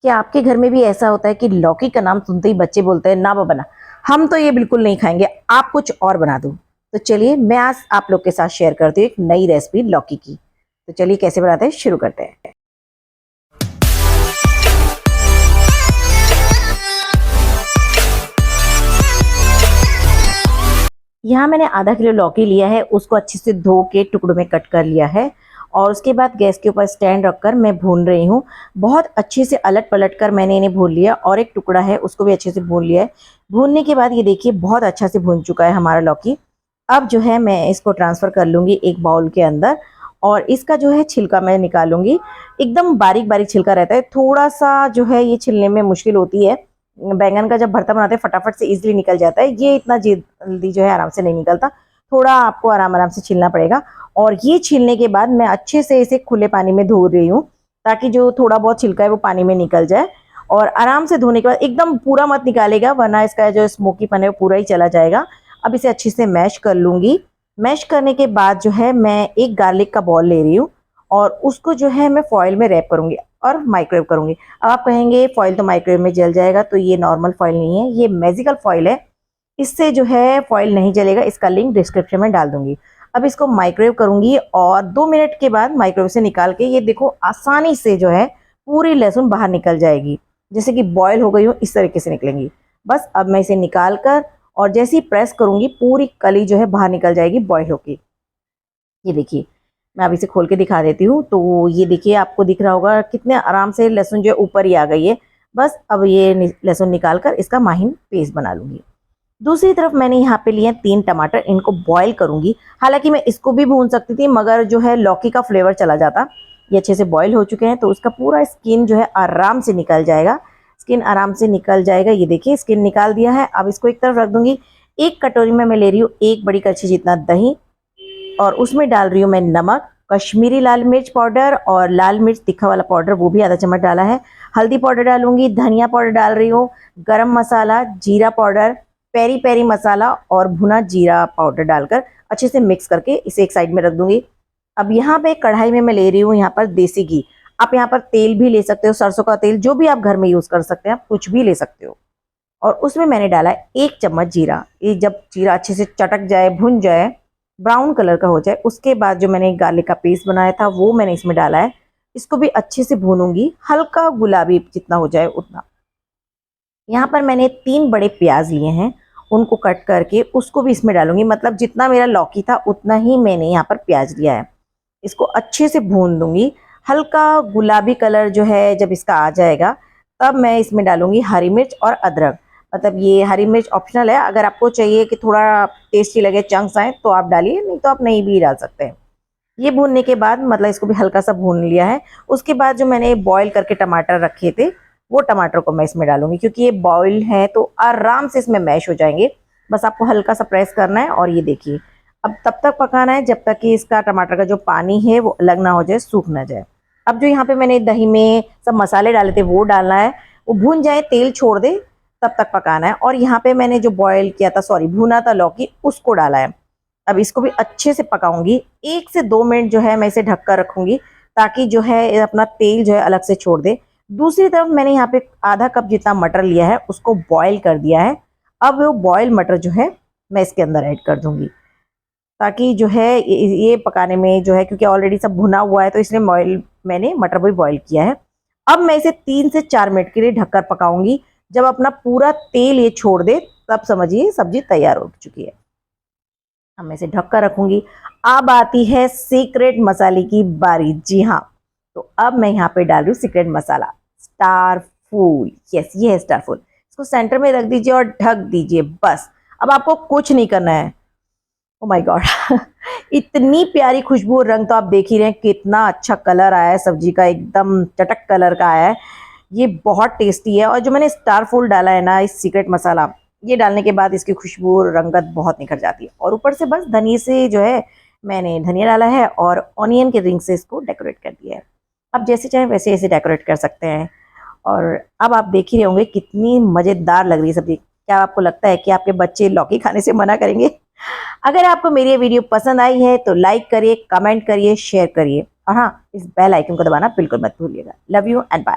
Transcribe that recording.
क्या आपके घर में भी ऐसा होता है कि लौकी का नाम सुनते ही बच्चे बोलते हैं ना बाबा ना, हम तो ये बिल्कुल नहीं खाएंगे, आप कुछ और बना दो। तो चलिए मैं आज आप लोग के साथ शेयर करती हूँ एक नई रेसिपी लौकी की। तो चलिए कैसे बनाते हैं शुरू करते हैं। यहाँ मैंने आधा किलो लौकी लिया है, उसको अच्छे से धो के टुकड़ों में कट कर लिया है और उसके बाद गैस के ऊपर स्टैंड रखकर मैं भून रही हूँ। बहुत अच्छे से अलट पलट कर मैंने इन्हें भून लिया और एक टुकड़ा है उसको भी अच्छे से भून लिया है। भूनने के बाद ये देखिए बहुत अच्छा से भून चुका है हमारा लौकी। अब जो है मैं इसको ट्रांसफ़र कर लूँगी एक बाउल के अंदर और इसका जो है छिलका मैं निकालूंगी। एकदम बारीक बारीक छिलका रहता है, थोड़ा सा जो है ये छिलने में मुश्किल होती है। बैंगन का जब भरता बनाते हैं फटाफट से इजीली निकल जाता है, ये इतना जल्दी जो है आराम से नहीं निकलता, थोड़ा आपको आराम आराम से छीलना पड़ेगा। और ये छीलने के बाद मैं अच्छे से इसे खुले पानी में धो रही हूँ ताकि जो थोड़ा बहुत छिलका है वो पानी में निकल जाए। और आराम से धोने के बाद एकदम पूरा मत निकालेगा वरना इसका जो स्मोकीपन है वो पूरा ही चला जाएगा। अब इसे अच्छे से मैश कर लूँगी। मैश करने के बाद जो है मैं एक गार्लिक का बॉल ले रही हूँ और उसको जो है मैं फॉइल में रैप करूँगी और माइक्रोवेव करूँगी। अब आप कहेंगे फॉइल तो माइक्रोवेव में जल जाएगा, तो ये नॉर्मल फॉइल नहीं है, ये मैजिकल फॉइल है, इससे जो है फॉइल नहीं जलेगा। इसका लिंक डिस्क्रिप्शन में डाल दूंगी। अब इसको माइक्रोवेव करूंगी और 2 मिनट के बाद माइक्रोवेव से निकाल के ये देखो आसानी से जो है पूरी लहसुन बाहर निकल जाएगी, जैसे कि बॉयल हो गई हो इस तरीके से निकलेंगी। बस अब मैं इसे निकाल कर और जैसे ही प्रेस करूंगी पूरी कली जो है बाहर निकल जाएगी बॉयल होके। ये देखिए मैं अब इसे खोल के दिखा देती हूँ। तो ये देखिए आपको दिख रहा होगा कितने आराम से लहसुन जो है ऊपर ही आ गई है। बस अब ये लहसुन निकाल कर इसका माहिन पेस्ट बना लूंगी। दूसरी तरफ मैंने यहाँ पे लिए 3 टमाटर, इनको बॉईल करूंगी। हालांकि मैं इसको भी भून सकती थी मगर जो है लौकी का फ्लेवर चला जाता। ये अच्छे से बॉईल हो चुके हैं तो उसका पूरा स्किन जो है आराम से निकल जाएगा। स्किन आराम से निकल जाएगा, ये देखिए स्किन निकाल दिया है। अब इसको एक तरफ रख दूंगी। एक कटोरी में मैं ले रही हूँ 1 बड़ी कड़छी जितना दही और उसमें डाल रही हूँ मैं नमक, कश्मीरी लाल मिर्च पाउडर और लाल मिर्च तीखा वाला पाउडर वो भी आधा चम्मच डाला है। हल्दी पाउडर डालूंगी, धनिया पाउडर डाल रही हूँ, गरम मसाला, जीरा पाउडर, पेरी पेरी मसाला और भुना जीरा पाउडर डालकर अच्छे से मिक्स करके इसे एक साइड में रख दूंगी। अब यहाँ पे कढ़ाई में मैं ले रही हूँ यहाँ पर देसी घी। आप यहाँ पर तेल भी ले सकते हो, सरसों का तेल जो भी आप घर में यूज कर सकते हैं, आप कुछ भी ले सकते हो। और उसमें मैंने डाला 1 चम्मच जीरा। ये जब जीरा अच्छे से चटक जाए, भुन जाए, ब्राउन कलर का हो जाए, उसके बाद जो मैंने गार्लिक का पेस्ट बनाया था वो मैंने इसमें डाला है। इसको भी अच्छे से भूनूंगी, हल्का गुलाबी जितना हो जाए उतना। यहाँ पर मैंने 3 बड़े प्याज लिए हैं, उनको कट करके उसको भी इसमें डालूंगी। मतलब जितना मेरा लौकी था उतना ही मैंने यहाँ पर प्याज लिया है। इसको अच्छे से भून दूंगी। हल्का गुलाबी कलर जो है जब इसका आ जाएगा तब मैं इसमें डालूंगी हरी मिर्च और अदरक। मतलब ये हरी मिर्च ऑप्शनल है, अगर आपको चाहिए कि थोड़ा टेस्टी लगे, चंक्स आए तो आप डालिए, नहीं तो आप नहीं भी डाल सकते हैं। ये भूनने के बाद मतलब इसको भी हल्का सा भून लिया है। उसके बाद जो मैंने बॉईल करके टमाटर रखे थे वो टमाटर को मैं इसमें डालूंगी, क्योंकि ये बॉईल है तो आराम से इसमें मैश हो जाएंगे। बस आपको हल्का सा प्रेस करना है और ये देखिए अब तब तक पकाना है जब तक कि इसका टमाटर का जो पानी है वो अलग ना हो जाए, सूख ना जाए। अब जो यहाँ पे मैंने दही में सब मसाले डाले थे वो डालना है, वो भून जाए, तेल छोड़ दे, तब तक पकाना है। और यहाँ पे मैंने जो बॉयल किया था, सॉरी भुना था लौकी, उसको डाला है। अब इसको भी अच्छे से पकाऊंगी। 1 से 2 मिनट जो है मैं इसे ढक कर रखूंगी ताकि जो है अपना तेल जो है अलग से छोड़ दे। दूसरी तरफ मैंने यहाँ पे आधा कप जितना मटर लिया है, उसको बॉयल कर दिया है। अब वो बॉयल मटर जो है मैं इसके अंदर ऐड कर दूंगी ताकि जो है ये पकाने में जो है, क्योंकि ऑलरेडी सब भुना हुआ है तो इसलिए मैंने मटर भी बॉयल किया है। अब मैं इसे 3 से 4 मिनट के लिए ढककर पकाऊंगी। जब अपना पूरा तेल ये छोड़ दे तब समझिए सब्जी तैयार हो चुकी है। अब मैं इसे ढककर रखूंगी। अब आती है सीक्रेट मसाले की बारी। जी हाँ, तो अब मैं यहाँ पे डाल रही हूँ सीक्रेट मसाला, स्टार फूल। यस, ये है स्टार फूल। इसको सेंटर में रख दीजिए और ढक दीजिए। बस अब आपको कुछ नहीं करना है। ओ माय गॉड इतनी प्यारी खुशबू, रंग तो आप देख ही रहे हैं, कितना अच्छा कलर आया है सब्जी का, एकदम चटक कलर का आया है। ये बहुत टेस्टी है। और जो मैंने स्टार फूल डाला है ना, इस सीक्रेट मसाला, ये डालने के बाद इसकी खुशबू रंगत बहुत निखर जाती है। और ऊपर से बस धनिया से जो है मैंने धनिया डाला है और ऑनियन के रिंग से इसको डेकोरेट कर दिया है। अब जैसे चाहे वैसे ऐसे डेकोरेट कर सकते हैं। और अब आप देख ही रहे होंगे कितनी मज़ेदार लग रही है सब्जी। क्या आपको लगता है कि आपके बच्चे लौकी खाने से मना करेंगे? अगर आपको मेरी ये वीडियो पसंद आई है तो लाइक करिए, कमेंट करिए, शेयर करिए और हाँ, इस बेल आइकन को दबाना बिल्कुल मत भूलिएगा। Love you and bye.